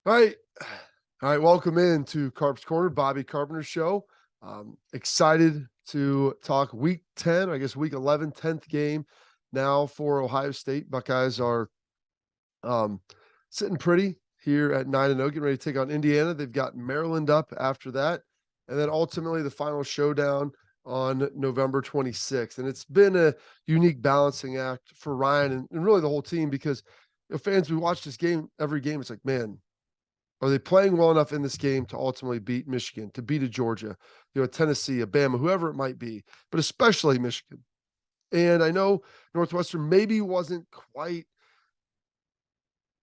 All right. All right. Welcome in to Carps Corner, Bobby Carpenter Show. Excited to talk week 10, I guess week 11, 10th game now for Ohio State. Buckeyes are um, sitting pretty here at 9-0, getting ready to take on Indiana. They've got Maryland up after that. And then ultimately the final showdown on November 26th. And it's been a unique balancing act for Ryan and really the whole team because fans, we watch this game, every game. It's like, man, are they playing well enough in this game to ultimately beat Michigan, to beat a Georgia, Tennessee, a Bama, whoever it might be, but especially Michigan? And I know Northwestern maybe wasn't quite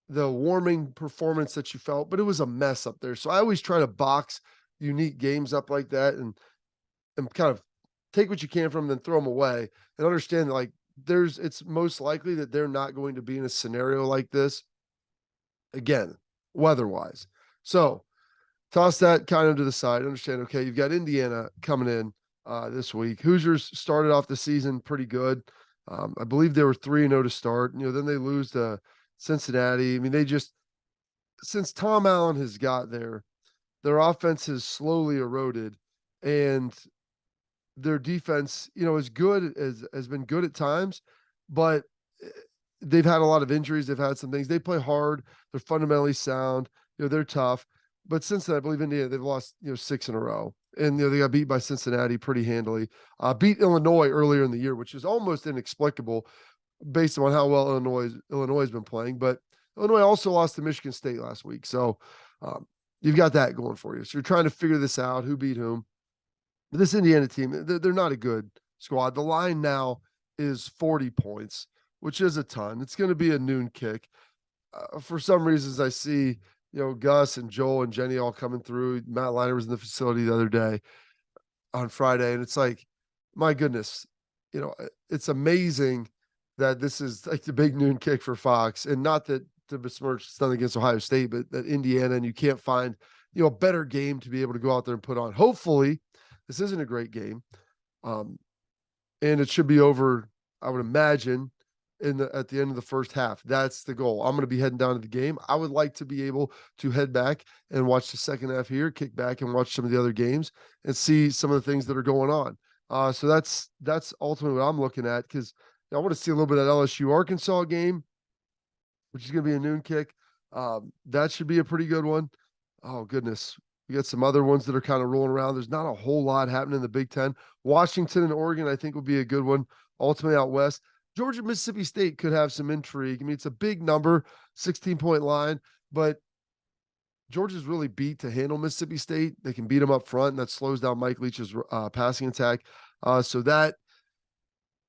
the warming performance that you felt, but it was a mess up there. So I always try to box unique games up like that and kind of take what you can from them, then throw them away, and understand that like it's most likely that they're not going to be in a scenario like this again, weather-wise. So toss that kind of to the side. Understand, okay, you've got Indiana coming in this week. Hoosiers started off the season pretty good. I believe they were 3-0 to start. Then they lose to Cincinnati. I mean, they just since Tom Allen has got there, their offense has slowly eroded, and their defense, is good as has been good at times, but they've had a lot of injuries. They've had some things. They play hard. They're fundamentally sound. They're tough. But since then, I believe Indiana, they've lost, 6 in a row. And they got beat by Cincinnati pretty handily. Beat Illinois earlier in the year, which is almost inexplicable based on how well Illinois has been playing. But Illinois also lost to Michigan State last week. So you've got that going for you. So you're trying to figure this out, who beat whom. But this Indiana team, they're not a good squad. The line now is 40 points, which is a ton. It's going to be a noon kick. For some reasons, I see, Gus and Joel and Jenny all coming through. Matt Liner was in the facility the other day on Friday, and it's like, my goodness, it's amazing that this is like the big noon kick for Fox, and not that to besmirch it's nothing against Ohio State, but that Indiana, and you can't find, a better game to be able to go out there and put on. Hopefully, this isn't a great game, and it should be over, I would imagine, at the end of the first half. That's the goal. I'm going to be heading down to the game. I would like to be able to head back and watch the second half here, kick back and watch some of the other games and see some of the things that are going on. So that's ultimately what I'm looking at, because I want to see a little bit of that LSU Arkansas game, which is going to be a noon kick. That should be a pretty good one. Oh goodness. We got some other ones that are kind of rolling around. There's not a whole lot happening in the Big Ten. Washington and Oregon, I think, will be a good one. Ultimately out west, Georgia, Mississippi State could have some intrigue. I mean, it's a big number, 16-point line, but Georgia's really beat to handle Mississippi State. They can beat them up front, and that slows down Mike Leach's passing attack. So that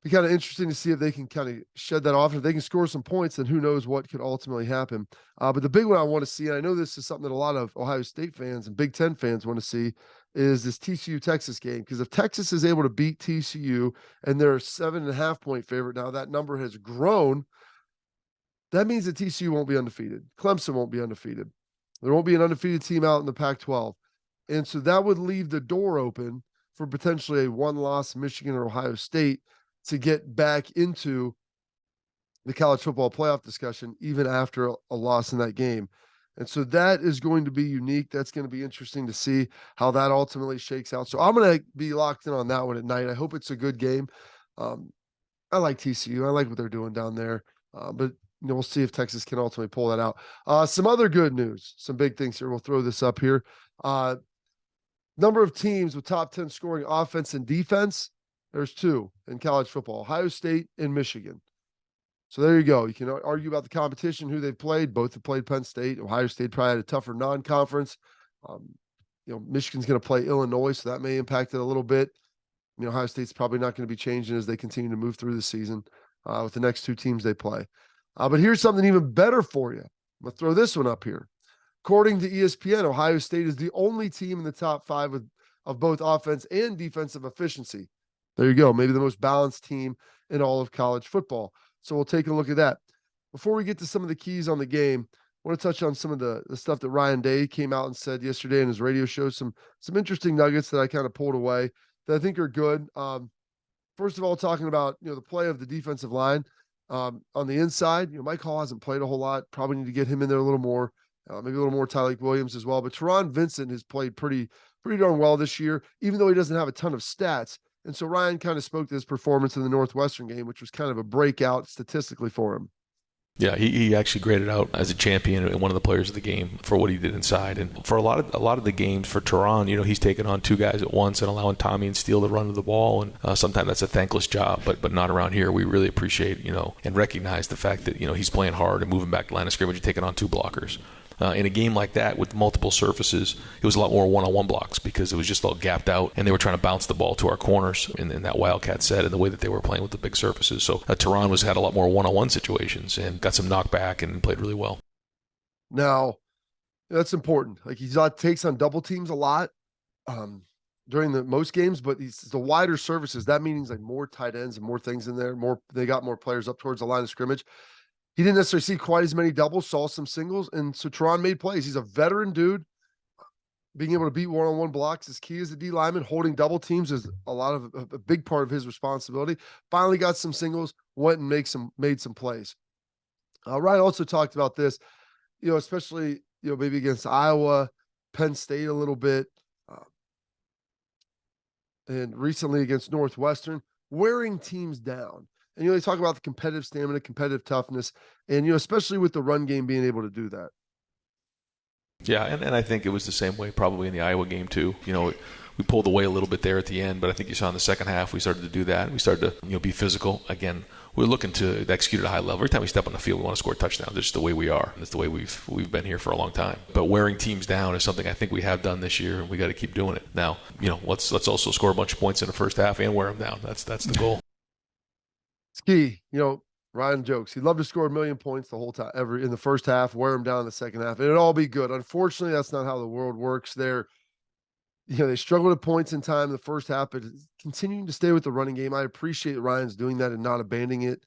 be kind of interesting to see if they can kind of shed that off. If they can score some points, then who knows what could ultimately happen. But the big one I want to see, and I know this is something that a lot of Ohio State fans and Big Ten fans want to see, is this TCU Texas game. Because if Texas is able to beat TCU and they're a 7.5-point favorite now, that number has grown. That means that TCU won't be undefeated. Clemson won't be undefeated. There won't be an undefeated team out in the Pac-12. And so that would leave the door open for potentially a one-loss Michigan or Ohio State to get back into the college football playoff discussion, even after a loss in that game. And so that is going to be unique. That's going to be interesting to see how that ultimately shakes out. So I'm going to be locked in on that one at night. I hope it's a good game. I like TCU. I like what they're doing down there. But we'll see if Texas can ultimately pull that out. Some other good news, some big things here. We'll throw this up here. Number of teams with top 10 scoring offense and defense. There's two in college football, Ohio State and Michigan. So there you go. You can argue about the competition, who they've played. Both have played Penn State. Ohio State probably had a tougher non-conference. Michigan's going to play Illinois, so that may impact it a little bit. Ohio State's probably not going to be changing as they continue to move through the season with the next two teams they play. But here's something even better for you. I'm going to throw this one up here. According to ESPN, Ohio State is the only team in the top 5 of both offense and defensive efficiency. There you go. Maybe the most balanced team in all of college football. So we'll take a look at that. Before we get to some of the keys on the game, I want to touch on some of the stuff that Ryan Day came out and said yesterday in his radio show. Some interesting nuggets that I kind of pulled away that I think are good. First of all, talking about the play of the defensive line on the inside. Mike Hall hasn't played a whole lot. Probably need to get him in there a little more. maybe a little more Tyleik Williams as well. But Teron Vincent has played pretty darn well this year, even though he doesn't have a ton of stats. And so Ryan kind of spoke to his performance in the Northwestern game, which was kind of a breakout statistically for him. Yeah, he actually graded out as a champion and one of the players of the game for what he did inside. And for a lot of the games for Teron, he's taking on two guys at once and allowing Tommy and Steele to run to the ball. And sometimes that's a thankless job, but not around here. We really appreciate, and recognize the fact that, he's playing hard and moving back to line of scrimmage and taking on two blockers. In a game like that with multiple surfaces, it was a lot more one-on-one blocks because it was just all gapped out, and they were trying to bounce the ball to our corners in that Wildcat set and the way that they were playing with the big surfaces. So Teron had a lot more one-on-one situations and got some knockback and played really well. Now, that's important. Like, he takes on double teams a lot during most games, but the wider surfaces. That means like more tight ends and more things in there. They got more players up towards the line of scrimmage. He didn't necessarily see quite as many doubles, saw some singles, and so Teron made plays. He's a veteran dude. Being able to beat one-on-one blocks is key as a D lineman. Holding double teams is a big part of his responsibility. Finally got some singles, went and made some plays. Ryan also talked about this, especially, maybe against Iowa, Penn State a little bit, and recently against Northwestern, wearing teams down. And, they talk about the competitive stamina, competitive toughness, and, especially with the run game being able to do that. Yeah, and I think it was the same way probably in the Iowa game too. We pulled away a little bit there at the end, but I think you saw in the second half we started to do that. We started to, be physical. Again, we're looking to execute at a high level. Every time we step on the field, we want to score a touchdown. That's just the way we are. That's the way we've been here for a long time. But wearing teams down is something I think we have done this year, and we got to keep doing it. Now, let's also score a bunch of points in the first half and wear them down. That's the goal. It's key. Ryan jokes he'd love to score 1 million points the whole time, in the first half, wear them down in the second half, and it'd all be good. Unfortunately, that's not how the world works. They struggled at points in time in the first half, but continuing to stay with the running game. I appreciate Ryan's doing that and not abandoning it.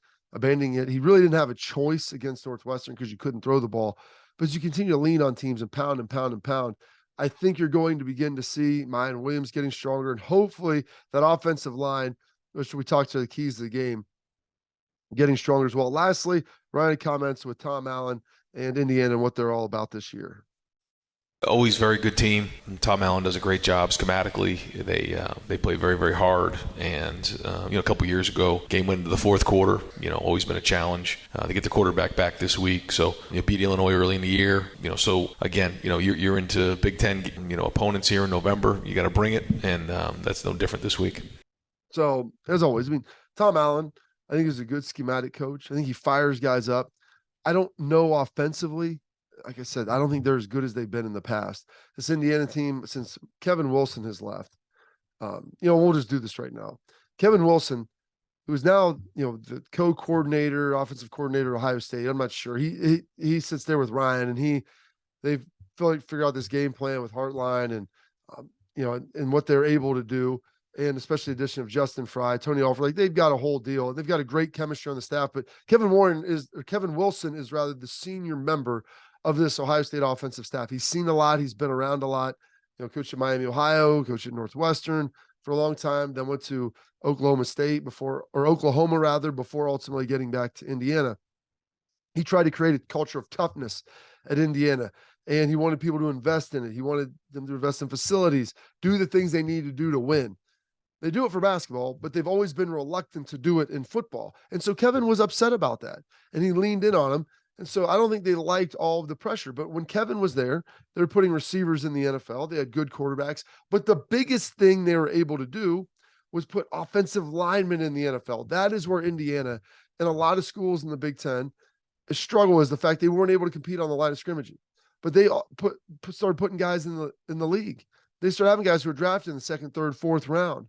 He really didn't have a choice against Northwestern because you couldn't throw the ball. But as you continue to lean on teams and pound and pound and pound, I think you're going to begin to see Mayan Williams getting stronger, and hopefully that offensive line, which we talked to the keys of the game, getting stronger as well. Lastly, Ryan comments with Tom Allen and Indiana and what they're all about this year. Always very good team. Tom Allen does a great job schematically. They play very, very hard. And, a couple years ago, game went into the fourth quarter, always been a challenge. They get the quarterback back this week. So, beat Illinois early in the year. So, again, you're into Big Ten, opponents here in November. You got to bring it. And that's no different this week. So, as always, Tom Allen, I think he's a good schematic coach. I think he fires guys up. I don't know offensively. Like I said, I don't think they're as good as they've been in the past. This Indiana team, since Kevin Wilson has left, we'll just do this right now. Kevin Wilson, who is now, the co-coordinator, offensive coordinator at Ohio State. I'm not sure. He sits there with Ryan, and they've figured out this game plan with Hartline and, and what they're able to do. And especially the addition of Justin Fry, Tony Alford, like they've got a whole deal. They've got a great chemistry on the staff, but Kevin Wilson is rather the senior member of this Ohio State offensive staff. He's seen a lot. He's been around a lot. Coached at Miami, Ohio, coached at Northwestern for a long time, then went to Oklahoma before ultimately getting back to Indiana. He tried to create a culture of toughness at Indiana, and he wanted people to invest in it. He wanted them to invest in facilities, do the things they need to do to win. They do it for basketball, but they've always been reluctant to do it in football. And so Kevin was upset about that, and he leaned in on him. And so I don't think they liked all of the pressure. But when Kevin was there, they were putting receivers in the NFL. They had good quarterbacks. But the biggest thing they were able to do was put offensive linemen in the NFL. That is where Indiana and a lot of schools in the Big Ten struggle, is the fact they weren't able to compete on the line of scrimmage. But they started putting guys in the league. They started having guys who were drafted in the second, third, fourth round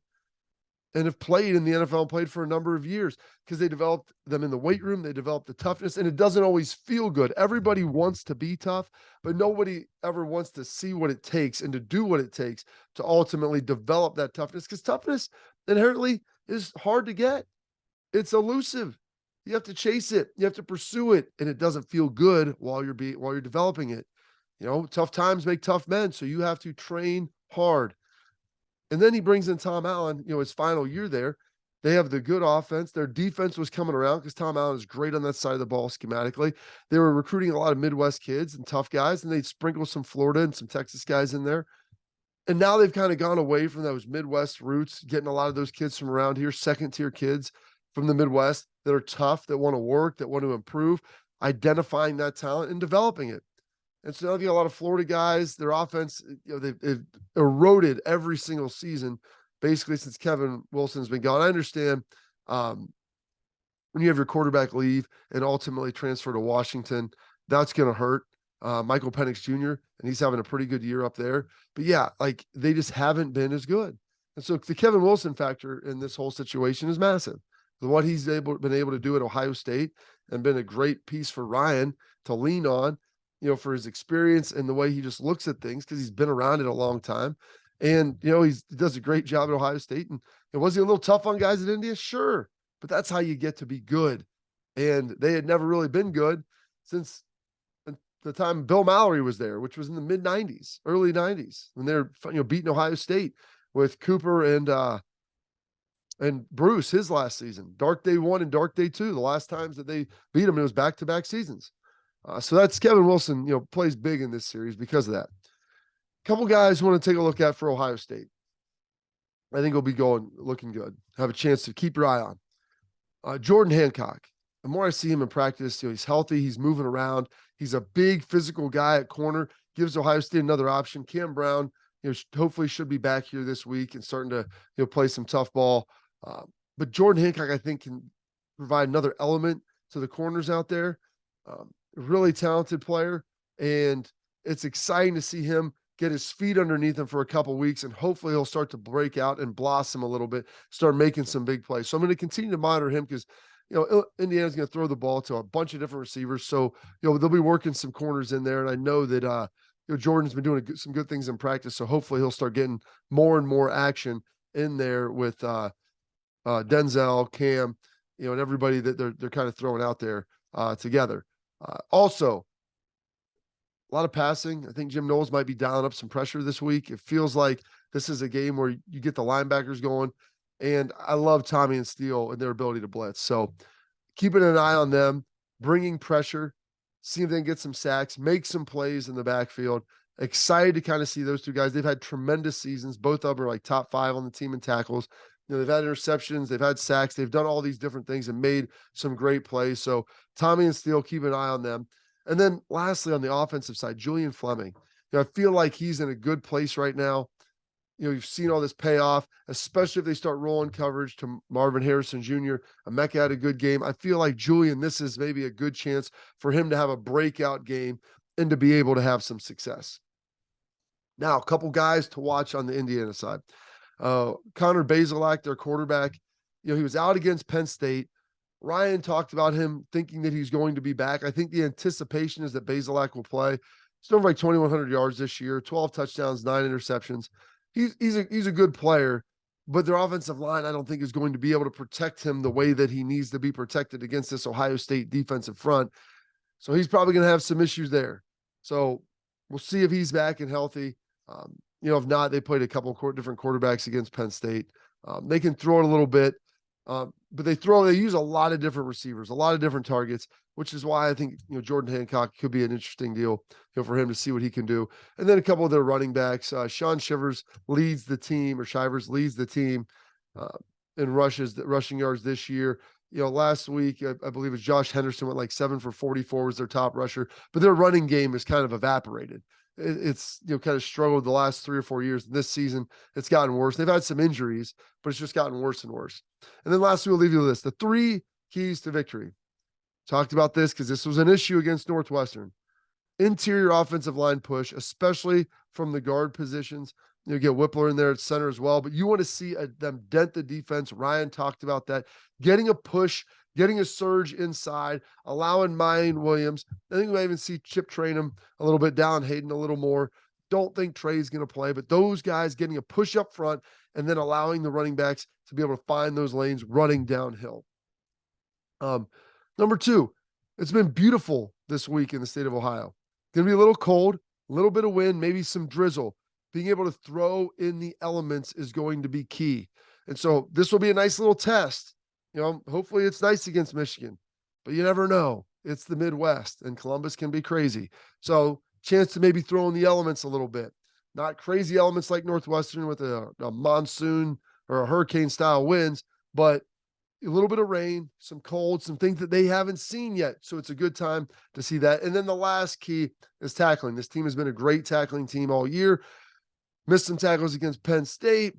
and have played in the NFL and played for a number of years because they developed them in the weight room. They developed the toughness, and it doesn't always feel good. Everybody wants to be tough, but nobody ever wants to see what it takes and to do what it takes to ultimately develop that toughness, because toughness inherently is hard to get. It's elusive. You have to chase it. You have to pursue it, and it doesn't feel good while you're developing it. Tough times make tough men, so you have to train hard. And then he brings in Tom Allen, his final year there. They have the good offense. Their defense was coming around because Tom Allen is great on that side of the ball schematically. They were recruiting a lot of Midwest kids and tough guys, and they'd sprinkle some Florida and some Texas guys in there. And now they've kind of gone away from those Midwest roots, getting a lot of those kids from around here, second tier kids from the Midwest that are tough, that want to work, that want to improve, identifying that talent and developing it. And so now you got a lot of Florida guys. Their offense, they've eroded every single season, basically since Kevin Wilson's been gone. I understand when you have your quarterback leave and ultimately transfer to Washington, that's going to hurt. Michael Penix Jr., and he's having a pretty good year up there. But yeah, like they just haven't been as good. And so the Kevin Wilson factor in this whole situation is massive. What he's been able to do at Ohio State and been a great piece for Ryan to lean on, for his experience and the way he just looks at things because he's been around it a long time. And, he does a great job at Ohio State. And was he a little tough on guys at India? Sure. But that's how you get to be good. And they had never really been good since the time Bill Mallory was there, which was in the mid 90s, early 90s, when they're beating Ohio State with Cooper and Bruce his last season. Dark Day 1 and Dark Day 2, the last times that they beat him, it was back-to-back seasons. So that's Kevin Wilson, plays big in this series because of that. A couple guys want to take a look at for Ohio State. I think he'll be looking good. Have a chance to keep your eye on. Jordan Hancock. The more I see him in practice, he's healthy, he's moving around. He's a big physical guy at corner, gives Ohio State another option. Cam Brown, hopefully should be back here this week and starting to, play some tough ball. But Jordan Hancock, I think, can provide another element to the corners out there. Really talented player, and it's exciting to see him get his feet underneath him for a couple weeks, and hopefully he'll start to break out and blossom a little bit, start making some big plays. So I'm going to continue to monitor him because Indiana's going to throw the ball to a bunch of different receivers. So, they'll be working some corners in there. And I know that, Jordan's been doing some good things in practice. So hopefully he'll start getting more and more action in there with Denzel, Cam, and everybody that they're kind of throwing out there together. Also, a lot of passing. I think Jim Knowles might be dialing up some pressure this week. It feels like this is a game where you get the linebackers going. And I love Tommy and Steele and their ability to blitz. So keeping an eye on them, bringing pressure, see if they can get some sacks, make some plays in the backfield. Excited to kind of see those two guys. They've had tremendous seasons. Both of them are like top 5 on the team in tackles. They've had interceptions, they've had sacks, they've done all these different things and made some great plays. So Tommy and Steele, keep an eye on them. And then lastly, on the offensive side, Julian Fleming. I feel like he's in a good place right now. You've seen all this payoff, especially if they start rolling coverage to Marvin Harrison Jr. Emeka had a good game. I feel like Julian, this is maybe a good chance for him to have a breakout game and to be able to have some success. Now, a couple guys to watch on the Indiana side. Connor Bazelak, their quarterback, he was out against Penn State. Ryan talked about him thinking that he's going to be back. I think the anticipation is that Bazelak will play. He's over like 2,100 yards this year, 12 touchdowns, 9 interceptions. He's a good player, but their offensive line, I don't think, is going to be able to protect him the way that he needs to be protected against this Ohio State defensive front. So he's probably going to have some issues there. So we'll see if he's back and healthy. If not, they played a couple different quarterbacks against Penn State. They can throw it a little bit, but they use a lot of different receivers, a lot of different targets, which is why I think, Jordan Hancock could be an interesting deal, for him to see what he can do. And then a couple of their running backs, Sean Shivers leads the team in rushing yards this year. Last week, I believe it was Josh Henderson went like 7 for 44 was their top rusher, but their running game is kind of evaporated. It's kind of struggled the last 3 or 4 years. This season, it's gotten worse. They've had some injuries, but it's just gotten worse and worse. And then lastly, we'll leave you with this: the 3 keys to victory. Talked about this because this was an issue against Northwestern. Interior offensive line push, especially from the guard positions. You get Whippler in there at center as well, but you want to see them dent the defense. Ryan talked about that. Getting a push, getting a surge inside, allowing Mayan Williams. I think we might even see Chip train him a little bit, down Hayden a little more. Don't think Trey's going to play, but those guys getting a push up front and then allowing the running backs to be able to find those lanes running downhill. Number 2, it's been beautiful this week in the state of Ohio. Going to be a little cold, a little bit of wind, maybe some drizzle. Being able to throw in the elements is going to be key. And so this will be a nice little test. Hopefully it's nice against Michigan, but you never know. It's the Midwest and Columbus can be crazy. So chance to maybe throw in the elements a little bit. Not crazy elements like Northwestern with a monsoon or a hurricane style winds, but a little bit of rain, some cold, some things that they haven't seen yet. So it's a good time to see that. And then the last key is tackling. This team has been a great tackling team all year. Missed some tackles against Penn State.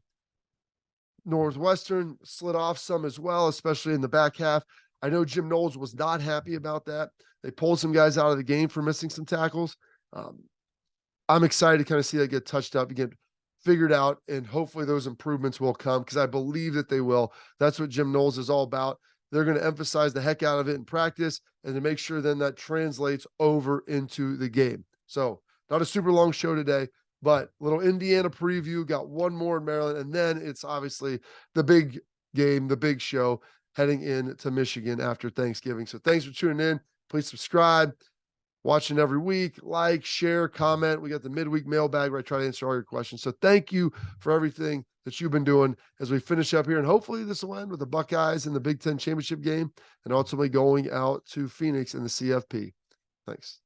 Northwestern slid off some as well, especially in the back half. I know Jim Knowles was not happy about that. They pulled some guys out of the game for missing some tackles. I'm excited to kind of see that get touched up, get figured out, and hopefully those improvements will come because I believe that they will. That's what Jim Knowles is all about. They're going to emphasize the heck out of it in practice and to make sure then that translates over into the game. So not a super long show today, but little Indiana preview, got one more in Maryland, and then it's obviously the big game, the big show heading into Michigan after Thanksgiving. So thanks for tuning in. Please subscribe. Watching every week, like, share, comment. We got the midweek mailbag where I try to answer all your questions. So thank you for everything that you've been doing as we finish up here. And hopefully this will end with the Buckeyes in the Big Ten championship game and ultimately going out to Phoenix in the CFP. Thanks.